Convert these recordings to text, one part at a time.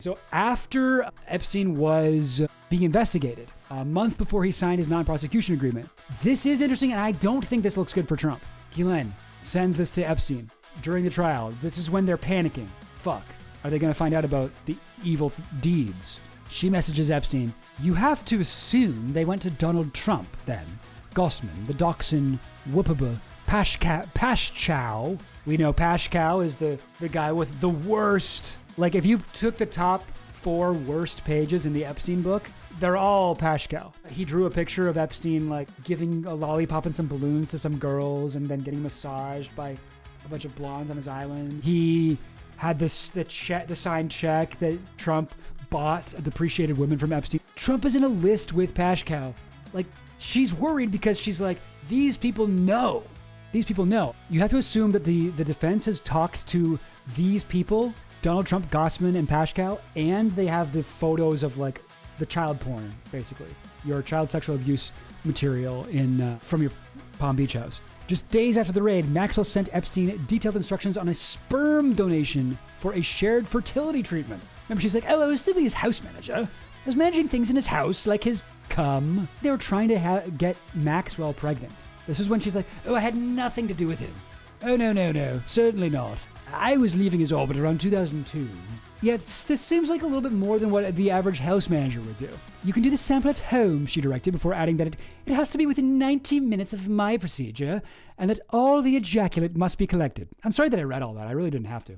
So after Epstein was being investigated, a month before he signed his non-prosecution agreement, this is interesting, and I don't think this looks good for Trump. Ghislaine sends this to Epstein during the trial. This is when they're panicking. Fuck. Are they going to find out about the evil deeds? She messages Epstein, you have to assume they went to Donald Trump then. Gossman, the Dachshund, Whoopaba, Pashchow. We know Pashchow is the guy with the worst. Like, if you took the top 4 worst pages in the Epstein book, they're all Pashchow. He drew a picture of Epstein, like, giving a lollipop and some balloons to some girls and then getting massaged by a bunch of blondes on his island. He had the signed check that Trump bought depreciated women from Epstein. Trump is in a list with Pashchow. Like, she's worried because she's like, these people know. These people know. You have to assume that the defense has talked to these people, Donald Trump, Gossman, and Pashchow, and they have the photos of, like, the child porn, basically. Your child sexual abuse material from your Palm Beach house. Just days after the raid, Maxwell sent Epstein detailed instructions on a sperm donation for a shared fertility treatment. Remember, she's like, oh, I was simply his house manager. I was managing things in his house, like his cum. They were trying to get Maxwell pregnant. This is when she's like, oh, I had nothing to do with him. Oh, no, certainly not. I was leaving his orbit around 2002. Yet this seems like a little bit more than what the average house manager would do. You can do the sample at home, she directed, before adding that it has to be within 90 minutes of my procedure, and that all the ejaculate must be collected. I'm sorry that I read all that. I really didn't have to.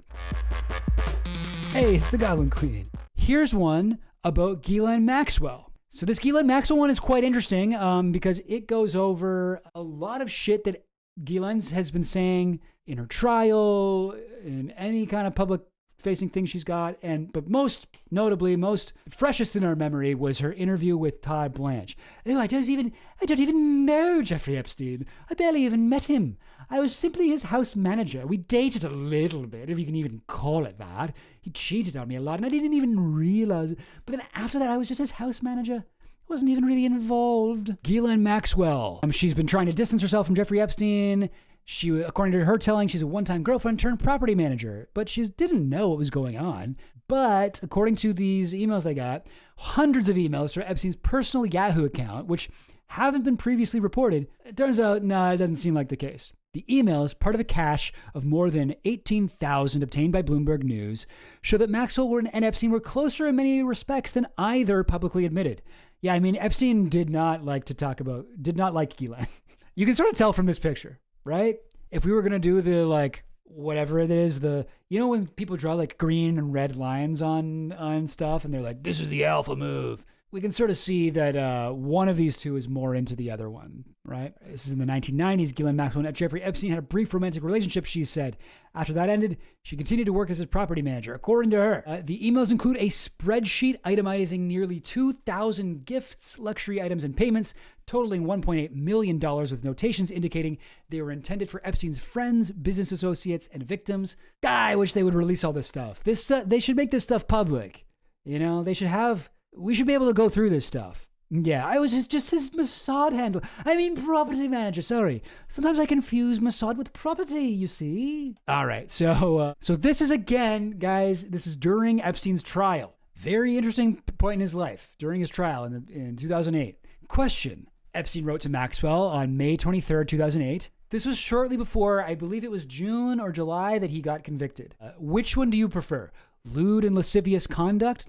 Hey, it's the Goblin Queen. Here's one about Ghislaine Maxwell. So this Ghislaine Maxwell one is quite interesting because it goes over a lot of shit that Ghislaine has been saying in her trial, in any kind of public facing thing she's got, but most notably, most freshest in our memory was her interview with Todd Blanche. Oh, I don't even know Jeffrey Epstein. I barely even met him. I was simply his house manager. We dated a little bit, if you can even call it that. He cheated on me a lot, and I didn't even realize it. But then after that, I was just his house manager. I wasn't even really involved. Ghislaine Maxwell. She's been trying to distance herself from Jeffrey Epstein. She, according to her telling, she's a one-time girlfriend turned property manager, but she didn't know what was going on. But according to these emails they got, hundreds of emails from Epstein's personal Yahoo account, which haven't been previously reported, it turns out, no, it doesn't seem like the case. The emails, part of a cache of more than 18,000 obtained by Bloomberg News, show that Maxwell and Epstein were closer in many respects than either publicly admitted. Yeah, I mean, Epstein did not like Ghislaine. You can sort of tell from this picture, right? If we were going to do the, like, whatever it is, when people draw, like, green and red lines on stuff, and they're like, this is the alpha move. We can sort of see that one of these two is more into the other one, right? This is in the 1990s. Ghislaine Maxwell and Jeffrey Epstein had a brief romantic relationship, she said. After that ended, she continued to work as his property manager. According to her, the emails include a spreadsheet itemizing nearly 2,000 gifts, luxury items, and payments, totaling $1.8 million with notations indicating they were intended for Epstein's friends, business associates, and victims. I wish they would release all this stuff. They should make this stuff public. You know, we should be able to go through this stuff. Yeah, I was just his Mossad handler. I mean, property manager, sorry. Sometimes I confuse Mossad with property, you see. All right, so this is, again, guys, this is during Epstein's trial. Very interesting point in his life, during his trial in 2008. Question. Epstein wrote to Maxwell on May 23rd, 2008. This was shortly before, I believe it was June or July, that he got convicted. Which one do you prefer? Lewd and lascivious conduct,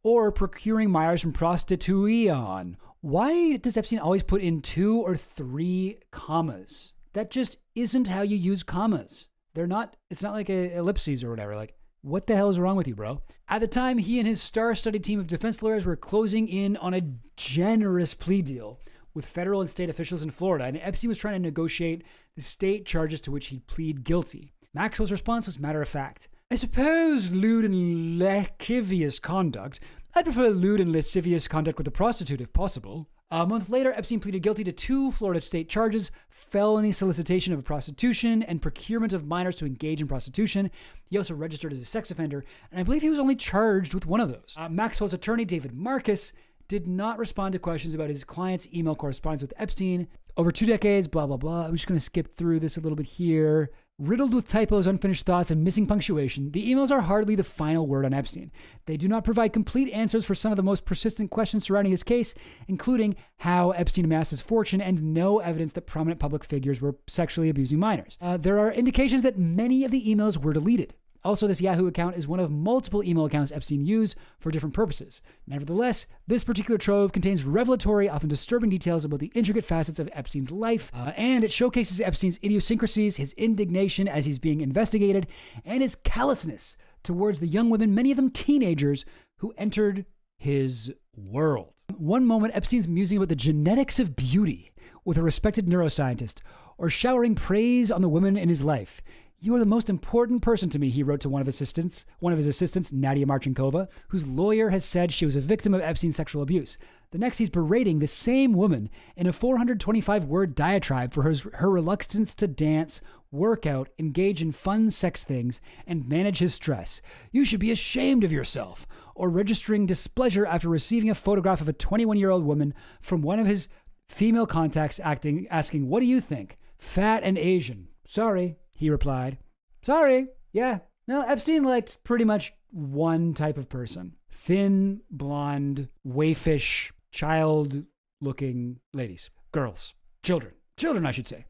or procuring minors from prostitution? Why does Epstein always put in 2 or 3 commas? That just isn't how you use commas. It's not like ellipses or whatever. Like, what the hell is wrong with you, bro? At the time, he and his star-studded team of defense lawyers were closing in on a generous plea deal with federal and state officials in Florida, and Epstein was trying to negotiate the state charges to which he'd plead guilty. Maxwell's response was matter of fact. I suppose lewd and lascivious conduct. I'd prefer lewd and lascivious conduct with a prostitute if possible. A month later, Epstein pleaded guilty to 2 Florida state charges, felony solicitation of prostitution and procurement of minors to engage in prostitution. He also registered as a sex offender, and I believe he was only charged with one of those. Maxwell's attorney, David Marcus, did not respond to questions about his client's email correspondence with Epstein. Over 2 decades, blah, blah, blah. I'm just going to skip through this a little bit here. Riddled with typos, unfinished thoughts, and missing punctuation, the emails are hardly the final word on Epstein. They do not provide complete answers for some of the most persistent questions surrounding his case, including how Epstein amassed his fortune and no evidence that prominent public figures were sexually abusing minors. There are indications that many of the emails were deleted. Also, this Yahoo account is one of multiple email accounts Epstein used for different purposes. Nevertheless, this particular trove contains revelatory, often disturbing details about the intricate facets of Epstein's life, and it showcases Epstein's idiosyncrasies, his indignation as he's being investigated, and his callousness towards the young women, many of them teenagers, who entered his world. One moment, Epstein's musing about the genetics of beauty with a respected neuroscientist, or showering praise on the women in his life. "You are the most important person to me," he wrote to one of his assistants, Nadia Marchenkova, whose lawyer has said she was a victim of Epstein's sexual abuse. The next, he's berating the same woman in a 425-word diatribe for her reluctance to dance, work out, engage in fun sex things, and manage his stress. "You should be ashamed of yourself," or registering displeasure after receiving a photograph of a 21-year-old woman from one of his female contacts asking, "What do you think? Fat and Asian." "Sorry," he replied. "Sorry. Yeah. No, Epstein liked pretty much one type of person. Thin, blonde, waifish, child-looking ladies. Girls. Children. Children, I should say."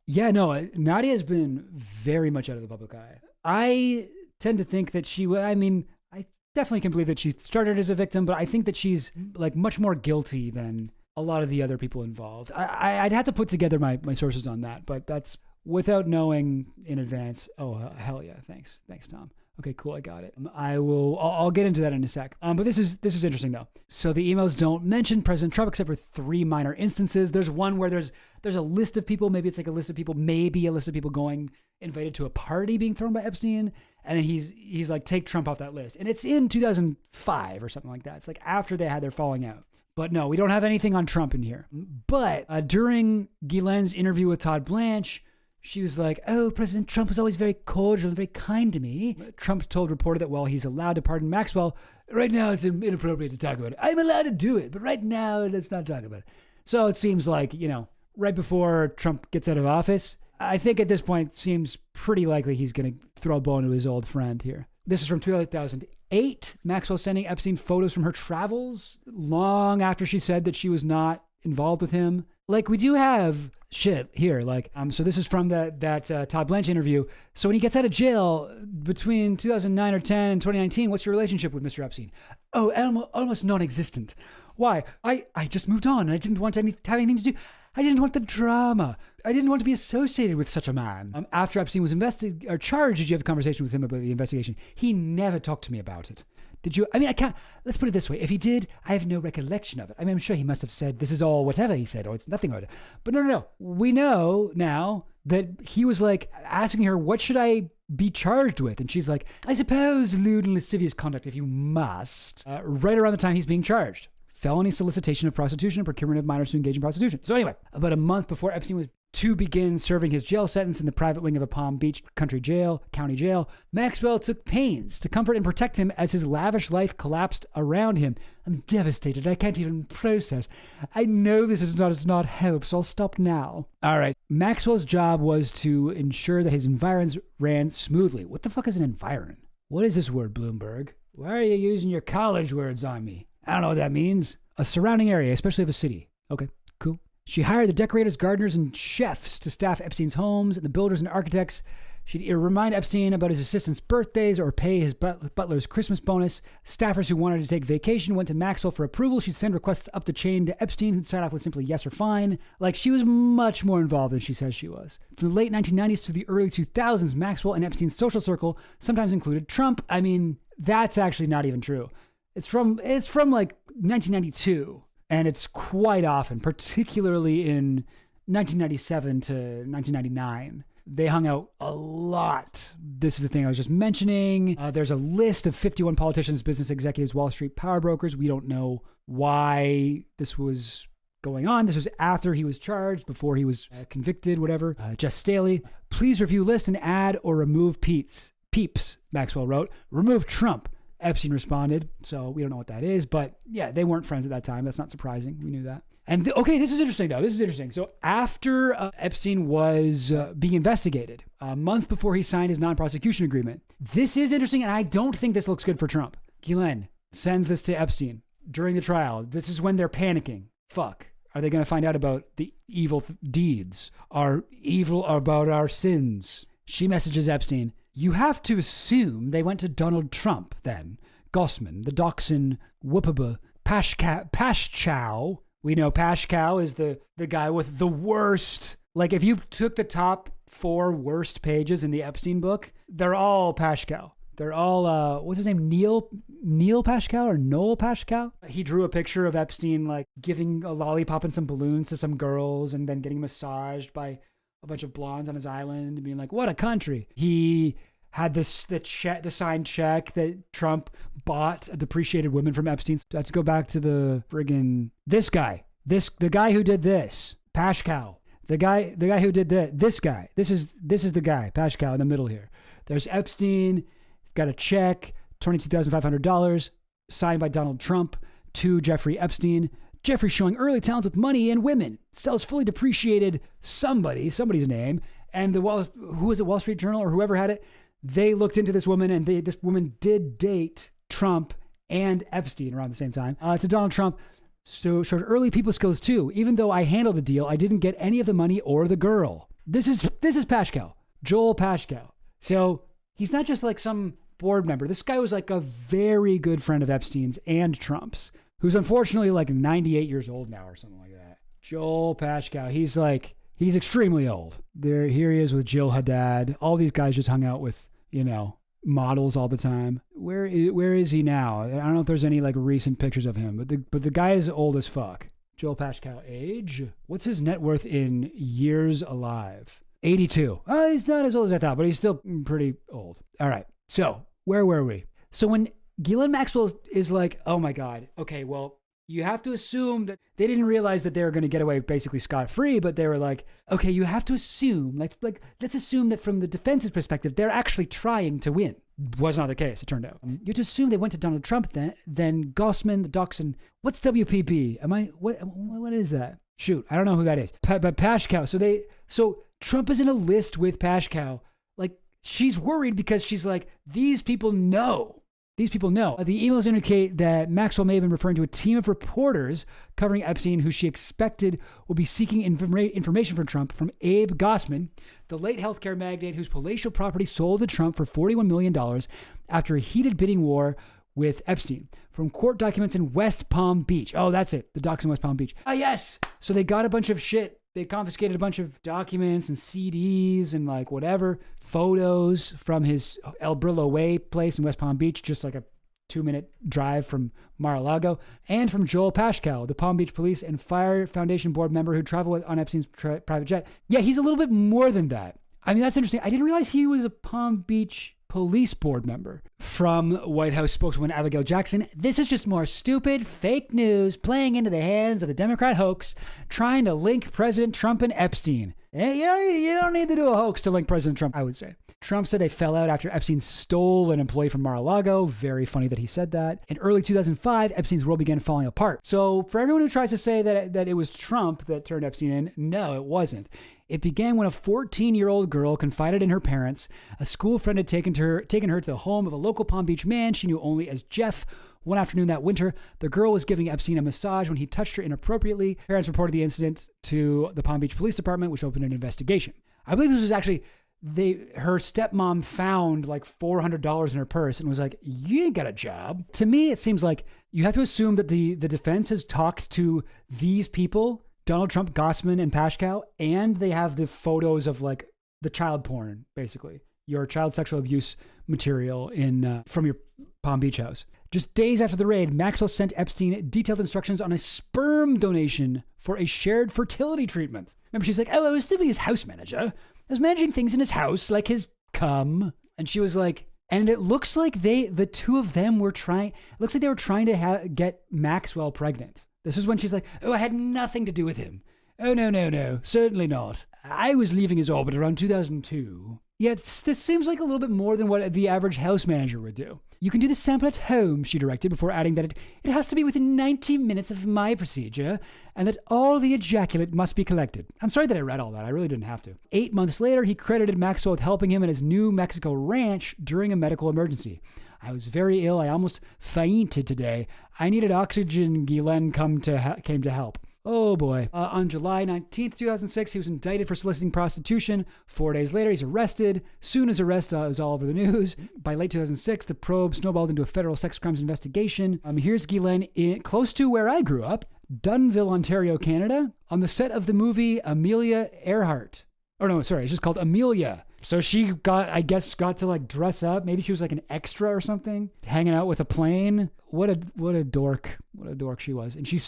Yeah, no, Nadia has been very much out of the public eye. I tend to think that I definitely can believe that she started as a victim, but I think that she's like much more guilty than a lot of the other people involved. I'd have to put together my sources on that, but that's without knowing in advance. Oh, hell yeah. Thanks, Tom. Okay, cool. I got it. I'll get into that in a sec. But this is interesting though. So the emails don't mention President Trump except for 3 minor instances. There's one where there's a list of people. Maybe it's like a list of people going invited to a party being thrown by Epstein. And then he's like, take Trump off that list. And it's in 2005 or something like that. It's like after they had their falling out. But no, we don't have anything on Trump in here. But during Guylain's interview with Todd Blanche, she was like, "Oh, President Trump was always very cordial and very kind to me." Trump told reporter that while he's allowed to pardon Maxwell, right now it's inappropriate to talk about it. "I'm allowed to do it, but right now let's not talk about it." So it seems like, right before Trump gets out of office, I think at this point it seems pretty likely he's going to throw a bone to his old friend here. This is from 2008. Maxwell sending Epstein photos from her travels long after she said that she was not involved with him. Like, we do have shit here. Like, so this is from that Todd Blanche interview. "So when he gets out of jail between 2009 or 10 and 2019, what's your relationship with Mr. Epstein?" "Oh, almost non-existent." "Why?" I just moved on and I didn't want to have anything to do. I didn't want the drama. I didn't want to be associated with such a man." After Epstein was charged, did you have a conversation with him about the investigation? "He never talked to me about it." "Did you?" I can't. Let's put it this way. If he did, I have no recollection of it. I'm sure he must have said, "This is all whatever he said," or "It's nothing." But no. We know now that he was like asking her, "What should I be charged with?" And she's like, "I suppose lewd and lascivious conduct if you must." Right around the time he's being charged. Felony solicitation of prostitution and procurement of minors to engage in prostitution. So anyway, about a month before Epstein was to begin serving his jail sentence in the private wing of a Palm Beach county jail, Maxwell took pains to comfort and protect him as his lavish life collapsed around him. "I'm devastated. I can't even process. I know this does not help, so I'll stop now." All right. Maxwell's job was to ensure that his environs ran smoothly. What the fuck is an environ? What is this word, Bloomberg? Why are you using your college words on me? I don't know what that means. A surrounding area, especially of a city. Okay, cool. She hired the decorators, gardeners, and chefs to staff Epstein's homes, and the builders and architects. She'd remind Epstein about his assistants' birthdays or pay his butler's Christmas bonus. Staffers who wanted to take vacation went to Maxwell for approval. She'd send requests up the chain to Epstein, who'd sign off with simply yes or fine. Like, she was much more involved than she says she was. From the late 1990s to the early 2000s, Maxwell and Epstein's social circle sometimes included Trump. That's actually not even true. It's from like 1992. And it's quite often, particularly in 1997 to 1999. They hung out a lot. This is the thing I was just mentioning. There's a list of 51 politicians, business executives, Wall Street power brokers. We don't know why this was going on. This was after he was charged, before he was convicted, whatever. Jess Staley, "Please review list and add or remove Peeps," Maxwell wrote. "Remove Trump. Epstein responded, so we don't know what that is, but yeah, they weren't friends at that time. That's not surprising. We knew that. And okay, this is interesting though. This is interesting. So after Epstein was being investigated, a month before he signed his non-prosecution agreement, this is interesting, and I don't think this looks good for Trump. Ghislaine sends this to Epstein during the trial. This is when they're panicking. Fuck. Are they going to find out about the evil deeds? Our evil about our sins? She messages Epstein, you have to assume they went to Donald Trump then. Gossman, the Dachshund, Whoopaba, Pashchow. We know Pashchow is the guy with the worst. Like if you took the top 4 worst pages in the Epstein book, they're all Pashchow. They're all, what's his name? Neil Pashchow or Noel Pashchow? He drew a picture of Epstein like giving a lollipop and some balloons to some girls and then getting massaged by a bunch of blondes on his island and being like, what a country. He had the signed check that Trump bought depreciated women from Epstein. So let's go back to the friggin' the guy who did this, Pashchow. The guy who did this guy. This is the guy, Pashchow, in the middle here. There's Epstein. Got a check, $22,500, signed by Donald Trump to Jeffrey Epstein. Jeffrey showing early talents with money and women, sells fully depreciated somebody's name, and who was it, Wall Street Journal or whoever had it, they looked into this woman, and this woman did date Trump and Epstein around the same time. To Donald Trump, so showed early people skills too. Even though I handled the deal, I didn't get any of the money or the girl. This is Pashchow, Joel Pashchow. So he's not just like some board member. This guy was like a very good friend of Epstein's and Trump's, who's unfortunately like 98 years old now or something like that. Joel Pashchow. He's extremely old. Here he is with Jill Haddad. All these guys just hung out with, models all the time. Where is he now? I don't know if there's any like recent pictures of him, but the guy is old as fuck. Joel Pashchow. Age? What's his net worth in years alive? 82. Oh, he's not as old as I thought, but he's still pretty old. All right. So where were we? So when Ghislaine Maxwell is like, oh my God, okay, well, you have to assume that they didn't realize that they were going to get away basically scot-free, but they were like, okay, you have to assume, let's assume that from the defense's perspective, they're actually trying to win. Was not the case, it turned out. You have to assume they went to Donald Trump then Gossman, the Dachshund. What's WPP? What is that? Shoot, I don't know who that is. But Pashchow. So Trump is in a list with Pashchow. Like, she's worried because she's like, these people know. The emails indicate that Maxwell may have been referring to a team of reporters covering Epstein who she expected would be seeking information from Trump from Abe Gossman, the late healthcare magnate whose palatial property sold to Trump for $41 million after a heated bidding war with Epstein. From court documents in West Palm Beach. Oh, that's it. The docs in West Palm Beach. Ah, yes. So they got a bunch of shit. They confiscated a bunch of documents and CDs and like whatever, photos from his El Brillo Way place in West Palm Beach, just like a 2-minute drive from Mar-a-Lago, and from Joel Pashchow, the Palm Beach Police and Fire Foundation board member who traveled on Epstein's private jet. Yeah, he's a little bit more than that. I mean, that's interesting. I didn't realize he was a Palm Beach Police board member. From White House spokeswoman Abigail Jackson, this is just more stupid fake news playing into the hands of the Democrat hoax, trying to link President Trump and Epstein. You don't need to do a hoax to link President Trump, I would say. Trump said they fell out after Epstein stole an employee from Mar-a-Lago. Very funny that he said that. In early 2005, Epstein's world began falling apart. So for everyone who tries to say that it was Trump that turned Epstein in, no, it wasn't. It began when a 14-year-old girl confided in her parents. A school friend had taken her to the home of a local Palm Beach man she knew only as Jeff. One afternoon that winter, the girl was giving Epstein a massage when he touched her inappropriately. Parents reported the incident to the Palm Beach Police Department, which opened an investigation. I believe this was actually, her stepmom found like $400 in her purse and was like, you ain't got a job. To me, it seems like you have to assume that the defense has talked to these people, Donald Trump, Gossman, and Pashchow, and they have the photos of like the child porn, basically, your child sexual abuse material from your Palm Beach house. Just days after the raid, Maxwell sent Epstein detailed instructions on a sperm donation for a shared fertility treatment. Remember, she's like, oh, I was simply his house manager. I was managing things in his house, like his cum. And she was like, and it looks like the two of them were trying, it looks like they were trying to get Maxwell pregnant. This is when she's like, oh, I had nothing to do with him. Oh, no, certainly not. I was leaving his orbit around 2002. Yeah, this seems like a little bit more than what the average house manager would do. You can do the sample at home, she directed, before adding that it has to be within 90 minutes of my procedure, and that all the ejaculate must be collected. I'm sorry that I read all that. I really didn't have to. 8 months later, he credited Maxwell with helping him in his New Mexico ranch during a medical emergency. I was very ill. I almost fainted today. I needed oxygen. Ghislaine came to help. Oh boy. On July 19th, 2006, he was indicted for soliciting prostitution. 4 days later, he's arrested. Soon his arrest is all over the news. By late 2006, the probe snowballed into a federal sex crimes investigation. Here's Ghislaine close to where I grew up, Dunnville, Ontario, Canada, on the set of the movie Amelia Earhart. Oh no, sorry, it's just called Amelia. So she got to like dress up. Maybe she was like an extra or something, hanging out with a plane. What a dork. What a dork she was. And she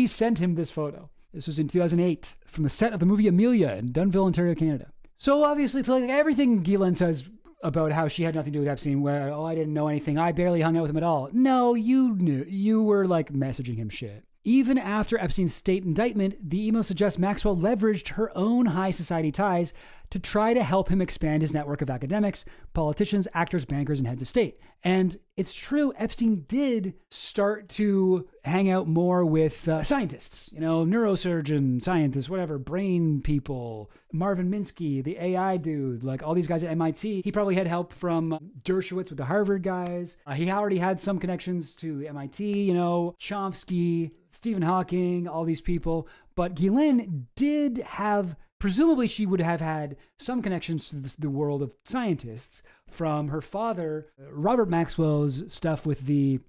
sent him this photo. This was in 2008 from the set of the movie Amelia in Dunnville, Ontario, Canada. So obviously it's like everything Ghislaine says about how she had nothing to do with Epstein, where, I didn't know anything. I barely hung out with him at all. No, you knew. You were like messaging him shit. Even after Epstein's state indictment, the email suggests Maxwell leveraged her own high society ties to try to help him expand his network of academics, politicians, actors, bankers, and heads of state. And it's true, Epstein did start to hang out more with scientists, neurosurgeon, scientists, whatever, brain people, Marvin Minsky, the AI dude, like all these guys at MIT. He probably had help from Dershowitz with the Harvard guys. He already had some connections to MIT, Chomsky, Stephen Hawking, all these people. But Ghislaine did have, presumably she would have had some connections to the world of scientists from her father, Robert Maxwell's stuff with the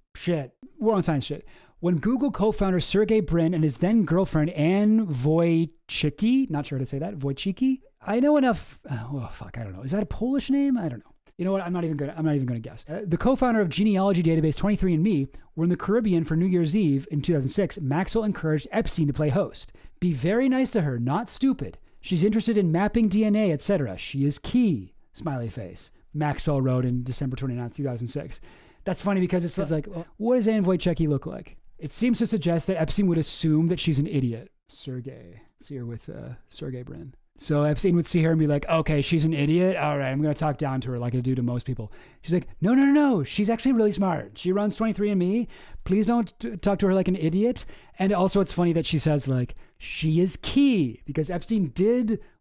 war on science shit. When Google co-founder Sergey Brin and his then girlfriend Anne Wojcicki, not sure how to say that, Wojcicki? I know enough, I don't know. Is that a Polish name? I don't know. You know what? I'm not even going to guess. The co-founder of genealogy database 23andMe were in the Caribbean for New Year's Eve in 2006. Maxwell encouraged Epstein to play host. Be very nice to her, not stupid. She's interested in mapping DNA, etc. She is key. Smiley face. Maxwell wrote in December 29, 2006. That's funny because it's like, what does Anne Wojcicki look like? It seems to suggest that Epstein would assume that she's an idiot. Sergey. See her with Sergey Brin. So Epstein would see her and be like, okay, she's an idiot. All right, I'm going to talk down to her like I do to most people. She's like, no. She's actually really smart. She runs 23andMe. Please don't talk to her like an idiot. And also it's funny that she says like, she is key because Epstein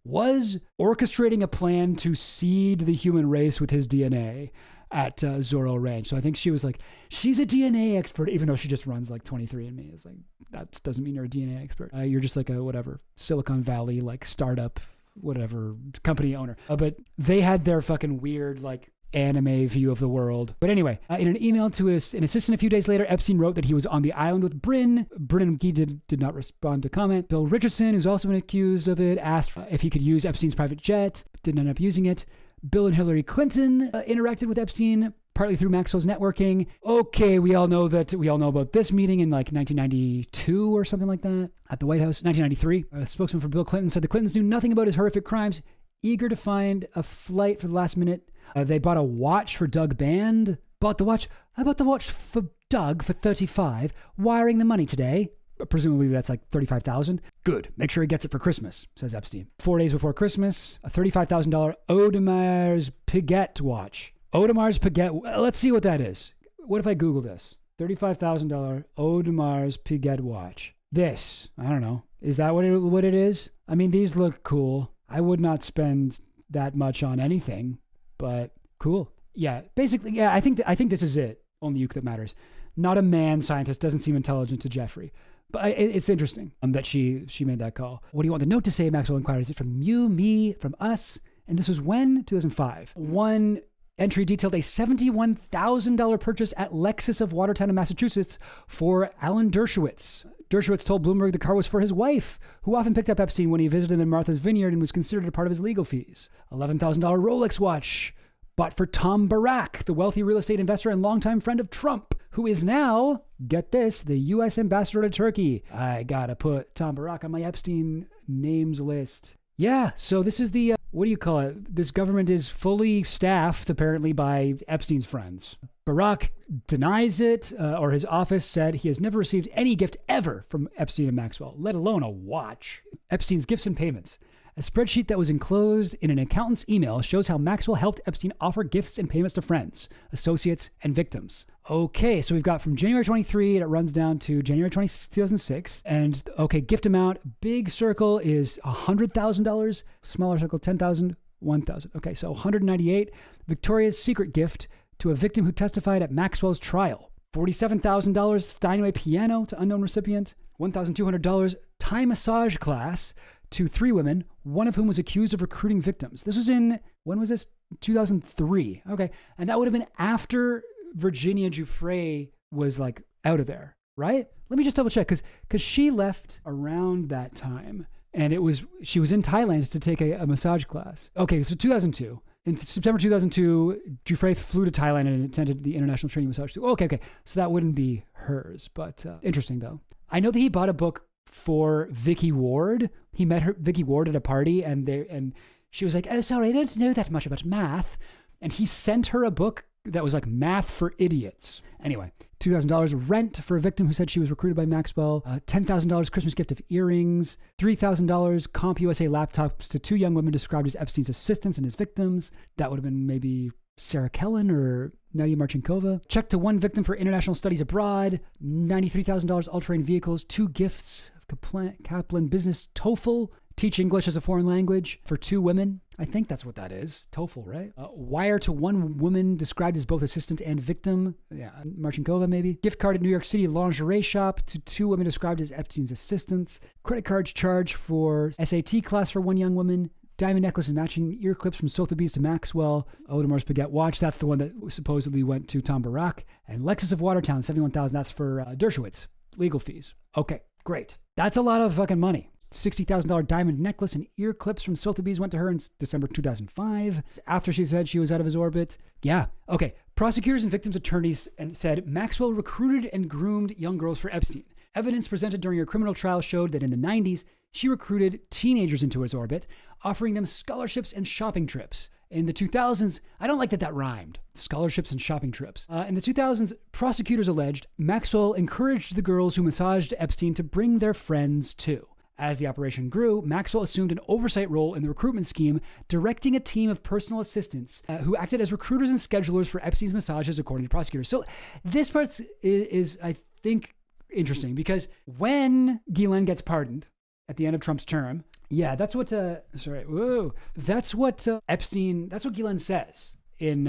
was orchestrating a plan to seed the human race with his DNA at Zorro Ranch. So I think she was like, she's a DNA expert, even though she just runs like 23andMe. It's like, that doesn't mean you're a DNA expert. You're just like a whatever, Silicon Valley, like startup, whatever, company owner. But they had their fucking weird, like, anime view of the world. But anyway, in an email to an assistant a few days later, Epstein wrote that he was on the island with Brin. Brin did not respond to comment. Bill Richardson, who's also been accused of it, asked if he could use Epstein's private jet, didn't end up using it. Bill and Hillary Clinton interacted with Epstein, partly through Maxwell's networking. Okay, we all know about this meeting in like 1992 or something like that at the White House. 1993. A spokesman for Bill Clinton said the Clintons knew nothing about his horrific crimes, eager to find a flight for the last minute. They bought a watch for Doug Band. I bought the watch for Doug for $35, wiring the money today. Presumably that's like $35,000. Good. Make sure he gets it for Christmas, says Epstein. 4 days before Christmas, a $35,000 Audemars Piguet watch. Audemars Piguet. Let's see what that is. What if I Google this? $35,000 Audemars Piguet watch. This, I don't know. Is that what it is? I mean, these look cool. I would not spend that much on anything, but cool. Yeah, basically, yeah, I think this is it. Only Uke that matters. Not a man scientist, doesn't seem intelligent to Jeffrey. But it's interesting that she made that call. What do you want the note to say? Maxwell inquired. Is it from you, me, from us? And this was when? 2005. One entry detailed a $71,000 purchase at Lexus of Watertown in Massachusetts for Alan Dershowitz. Dershowitz told Bloomberg the car was for his wife, who often picked up Epstein when he visited in Martha's Vineyard and was considered a part of his legal fees. $11,000 Rolex watch bought for Tom Barack, the wealthy real estate investor and longtime friend of Trump, who is now, get this, the U.S. ambassador to Turkey. I gotta put Tom Barack on my Epstein names list. Yeah, so this is the, what do you call it? This government is fully staffed, apparently, by Epstein's friends. Barack denies it, or his office said he has never received any gift ever from Epstein and Maxwell, let alone a watch. Epstein's gifts and payments. A spreadsheet that was enclosed in an accountant's email shows how Maxwell helped Epstein offer gifts and payments to friends, associates, and victims. Okay, so we've got from January 23, and it runs down to January 2006. And okay, gift amount, big circle is $100,000, smaller circle, 10,000, 1,000. Okay, so 198. Victoria's Secret gift to a victim who testified at Maxwell's trial. $47,000 Steinway piano to unknown recipient. $1,200 Thai massage class to 3 women, one of whom was accused of recruiting victims. This was when was this? 2003. Okay. And that would have been after Virginia Giuffre was like out of there, right? Let me just double check because she left around that time, and she was in Thailand to take a massage class. Okay. So 2002. In September 2002, Giuffre flew to Thailand and attended the International Training Massage School. Okay. So that wouldn't be hers, but interesting though. I know that he bought a book for Vicky Ward. He met Vicky Ward at a party, and she was like, "Oh, sorry, I don't know that much about math." And he sent her a book that was like Math for Idiots. Anyway, $2,000 rent for a victim who said she was recruited by Maxwell. $10,000 Christmas gift of earrings. $3,000 CompUSA laptops to 2 young women described as Epstein's assistants and his victims. That would have been maybe Sarah Kellen or Nadia Marchinkova. Check to 1 victim for international studies abroad. $93,000 all-terrain vehicles. 2 gifts of Kaplan Business TOEFL. Teach English as a foreign language for 2 women. I think that's what that is. TOEFL, right? Wire to 1 woman described as both assistant and victim. Yeah, Marchinkova maybe. Gift card at New York City lingerie shop to 2 women described as Epstein's assistants. Credit card charge for SAT class for 1 young woman. Diamond necklace and matching ear clips from Sotheby's to Maxwell. Audemars Piguet watch. That's the one that supposedly went to Tom Barak. And Lexus of Watertown, $71,000. That's for Dershowitz. Legal fees. Okay, great. That's a lot of fucking money. $60,000 diamond necklace and ear clips from Sotheby's went to her in December 2005, after she said she was out of his orbit. Yeah. Okay. Prosecutors and victims' attorneys said Maxwell recruited and groomed young girls for Epstein. Evidence presented during her criminal trial showed that in the 90s, she recruited teenagers into his orbit, offering them scholarships and shopping trips. In the 2000s, I don't like that rhymed, scholarships and shopping trips. In the 2000s, prosecutors alleged Maxwell encouraged the girls who massaged Epstein to bring their friends too. As the operation grew, Maxwell assumed an oversight role in the recruitment scheme, directing a team of personal assistants who acted as recruiters and schedulers for Epstein's massages, according to prosecutors. So this part is, I think, interesting because when Ghislaine gets pardoned at the end of Trump's term, yeah, that's what Epstein, that's what Ghislaine says in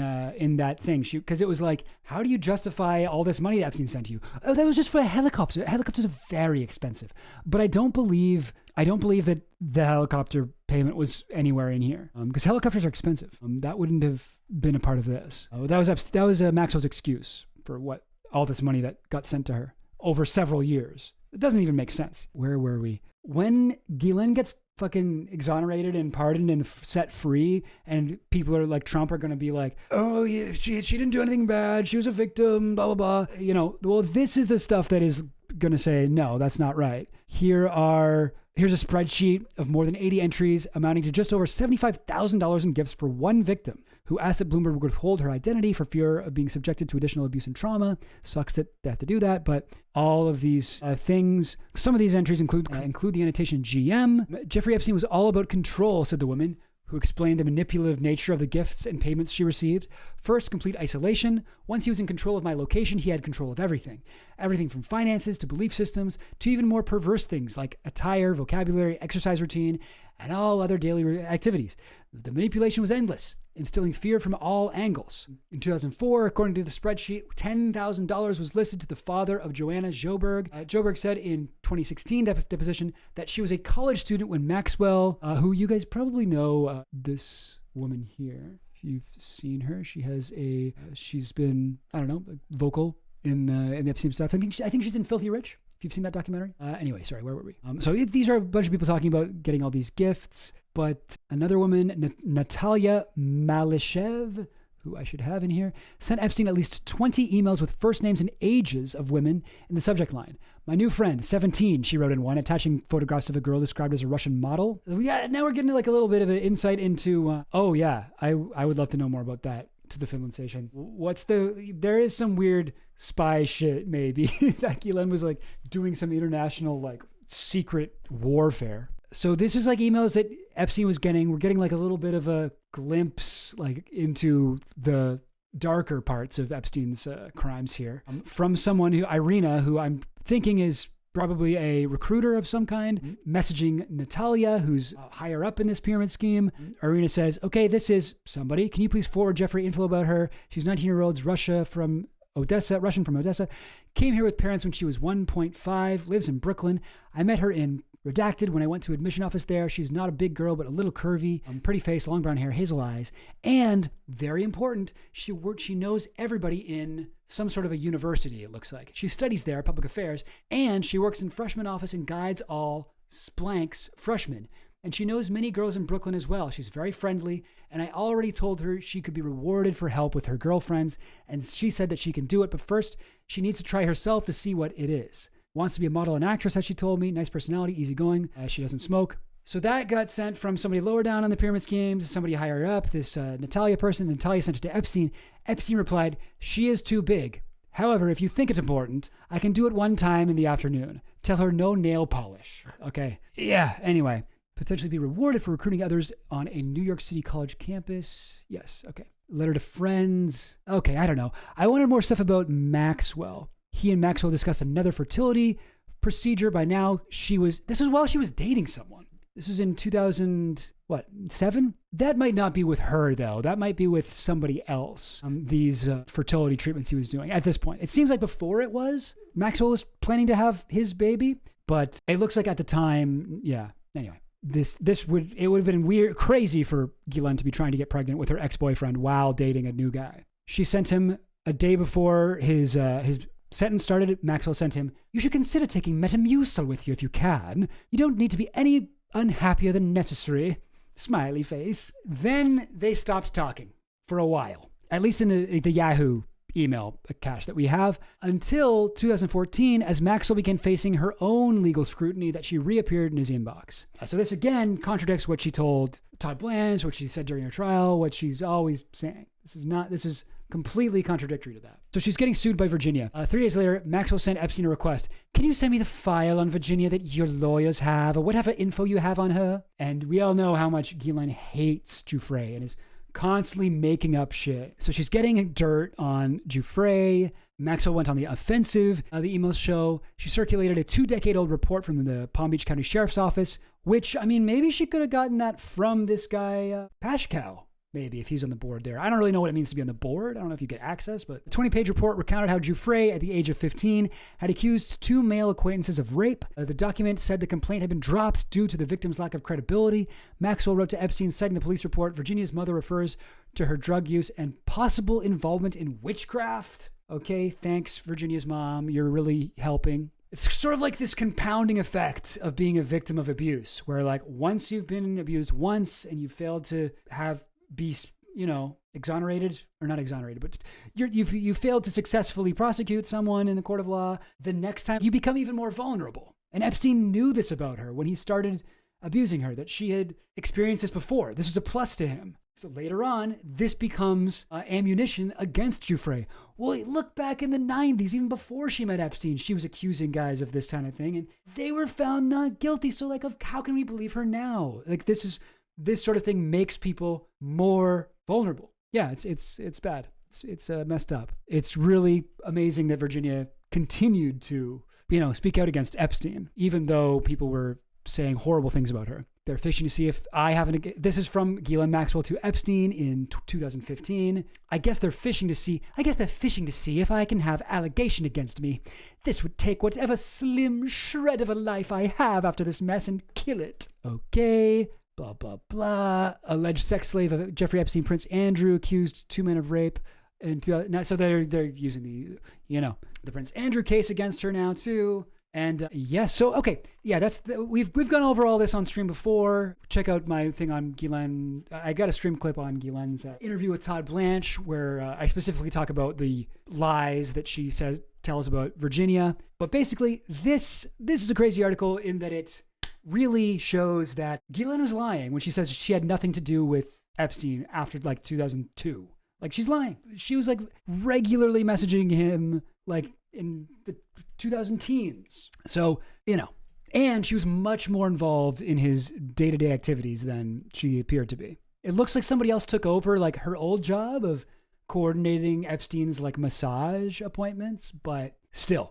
that thing. Because it was like, how do you justify all this money that Epstein sent you? Oh, that was just for a helicopter. Helicopters are very expensive. But I don't believe that the helicopter payment was anywhere in here because helicopters are expensive. That wouldn't have been a part of this. That was Maxwell's excuse for what all this money that got sent to her over several years. It doesn't even make sense. Where were we? When Ghislaine gets fucking exonerated and pardoned and set free, and people are like, Trump are going to be like, oh yeah, she didn't do anything bad. She was a victim, blah, blah, blah. Well, this is the stuff that is going to say, no, that's not right. Here's a spreadsheet of more than 80 entries amounting to just over $75,000 in gifts for 1 victim who asked that Bloomberg would withhold her identity for fear of being subjected to additional abuse and trauma. Sucks that they have to do that, but all of these things, some of these entries include the annotation GM. Jeffrey Epstein was all about control, said the woman, who explained the manipulative nature of the gifts and payments she received. First, complete isolation. Once he was in control of my location, he had control of everything. Everything from finances to belief systems to even more perverse things like attire, vocabulary, exercise routine, and all other daily activities. The manipulation was endless, instilling fear from all angles. In 2004, according to the spreadsheet, $10,000 was listed to the father of Joanna Joberg. Joberg said in 2016 deposition that she was a college student when Maxwell, who you guys probably know, this woman here, if you've seen her, she's been, I don't know, vocal in the Epstein stuff. I think she's in Filthy Rich. If you've seen that documentary. Anyway, sorry, where were we? So these are a bunch of people talking about getting all these gifts, but another woman, Natalia Malishev, who I should have in here, sent Epstein at least 20 emails with first names and ages of women in the subject line. My new friend, 17, she wrote in one, attaching photographs of a girl described as a Russian model. Now we're getting like a little bit of an insight into, I would love to know more about that. To the Finland station. There is some weird spy shit maybe that Ghislaine was like doing some international like secret warfare. So this is like emails that Epstein was getting. We're getting like a little bit of a glimpse like into the darker parts of Epstein's crimes here from someone Irina, who I'm thinking is probably a recruiter of some kind, messaging Natalia, who's higher up in this pyramid scheme. Irina says, okay, this is somebody. Can you please forward Jeffrey info about her? She's 19-year-old, Russian from Odessa, came here with parents when she was 1.5, lives in Brooklyn. I met her in Redacted when I went to admission office there. She's not a big girl, but a little curvy, pretty face, long brown hair, hazel eyes. And very important, she knows everybody in some sort of a university, it looks like. She studies there, public affairs, and she works in freshman office and guides all Splank's freshmen. And she knows many girls in Brooklyn as well. She's very friendly, and I already told her she could be rewarded for help with her girlfriends, and she said that she can do it, but first, she needs to try herself to see what it is. Wants to be a model and actress, as she told me. Nice personality, easygoing. She doesn't smoke. So that got sent from somebody lower down on the pyramid scheme to somebody higher up, this Natalia person. Natalia sent it to Epstein. Epstein replied, she is too big. However, if you think it's important, I can do it one time in the afternoon. Tell her no nail polish. Okay. Yeah, anyway. Potentially be rewarded for recruiting others on a New York City college campus. Yes, okay. Letter to friends. Okay, I don't know. I wanted more stuff about Maxwell. He and Maxwell discussed another fertility procedure. By now, this was while she was dating someone. This was in 2007? That might not be with her, though. That might be with somebody else. These fertility treatments he was doing at this point. It seems like before it was, Maxwell was planning to have his baby, but it looks like at the time, yeah. Anyway. It would have been weird, crazy for Ghislaine to be trying to get pregnant with her ex-boyfriend while dating a new guy. She sent him a day before his sentence started. Maxwell sent him, you should consider taking Metamucil with you if you can. You don't need to be any unhappier than necessary. Smiley face. Then they stopped talking for a while, at least in the Yahoo email cache that we have, until 2014, as Maxwell began facing her own legal scrutiny that she reappeared in his inbox. So this again contradicts what she told Todd Blanche, what she said during her trial, what she's always saying. This is completely contradictory to that. So she's getting sued by Virginia. 3 days later, Maxwell sent Epstein a request. Can you send me the file on Virginia that your lawyers have, or whatever info you have on her? And we all know how much Ghislaine hates Giuffre and is constantly making up shit. So she's getting dirt on Giuffre. Maxwell went on the offensive. The emails show she circulated a 2-decade-old report from the Palm Beach County Sheriff's Office, which, I mean, maybe she could have gotten that from this guy, Pashkow. Maybe if he's on the board there. I don't really know what it means to be on the board. I don't know if you get access, but the 20-page report recounted how Giuffre, at the age of 15, had accused 2 male acquaintances of rape. The document said the complaint had been dropped due to the victim's lack of credibility. Maxwell wrote to Epstein, citing the police report, Virginia's mother refers to her drug use and possible involvement in witchcraft. Okay, thanks, Virginia's mom. You're really helping. It's sort of like this compounding effect of being a victim of abuse, where like once you've been abused once and you failed to be, exonerated, or not exonerated, but you failed to successfully prosecute someone in the court of law, the next time you become even more vulnerable. And Epstein knew this about her when he started abusing her, that she had experienced this before. This was a plus to him. So later on, this becomes ammunition against Giuffre. Well, look back in the 90s, even before she met Epstein, she was accusing guys of this kind of thing, and they were found not guilty. So how can we believe her now? This sort of thing makes people more vulnerable. Yeah, it's bad. It's messed up. It's really amazing that Virginia continued to, speak out against Epstein, even though people were saying horrible things about her. They're fishing to see if this is from Ghislaine Maxwell to Epstein in 2015. I guess they're fishing to see if I can have allegation against me. This would take whatever slim shred of a life I have after this mess and kill it. Okay. Blah, blah, blah. Alleged sex slave of Jeffrey Epstein, Prince Andrew, accused 2 men of rape. And so they're using the Prince Andrew case against her now too. And yes, so okay, yeah, we've gone over all this on stream before. Check out my thing on Ghislaine. I got a stream clip on Ghislaine's interview with Todd Blanche, where I specifically talk about the lies that she tells about Virginia. But basically, this is a crazy article in that it really shows that Ghislaine is lying when she says she had nothing to do with Epstein after 2002. She's lying. She was regularly messaging him in the 2010s. So, And she was much more involved in his day-to-day activities than she appeared to be. It looks like somebody else took over like her old job of coordinating Epstein's like massage appointments, but still,